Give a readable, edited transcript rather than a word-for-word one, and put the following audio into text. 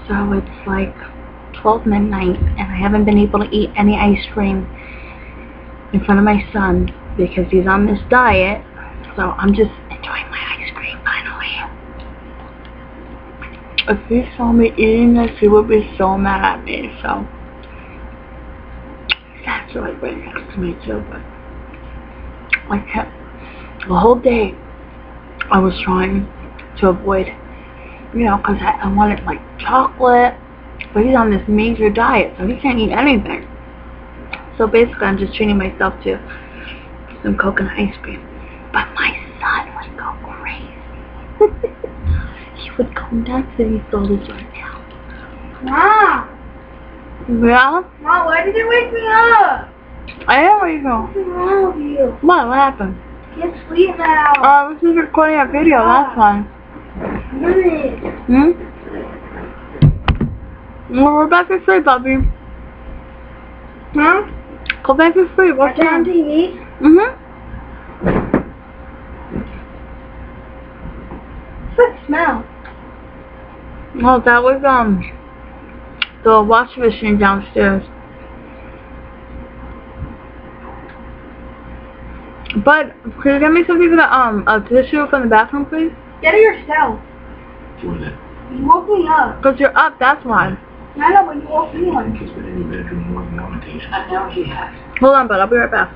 So it's like 12 midnight and I haven't been able to eat any ice cream in front of my son because he's on this diet. So I'm just enjoying my ice cream finally. If he saw me eating this, he would be so mad at me. So he's actually right next to me too, but I kept the whole day I was trying to avoid, you know, because I wanted like chocolate, but he's on this major diet, so he can't eat anything. So basically I'm just treating myself to some coconut ice cream. But my son would go crazy. He would go nuts if he saw this right now. Mom! Yeah? Mom, why did you wake me up? I didn't wake you up. What's wrong with you? What happened? You can't sleep now. I was just recording a video, that's fine. Really? Well, we're back to sleep, Bobby. Huh? Go back to sleep. What's Watch it on that? TV? What's that smell? Oh, that was, the washing machine downstairs. But, can you get me something for the, a tissue from the bathroom, please? Get it yourself. What is it? You woke me up. Because you're up, that's why. I know, but you woke me up. Because with any bedroom more than one occasion. I know he has. Hold on, bud. I'll be right back.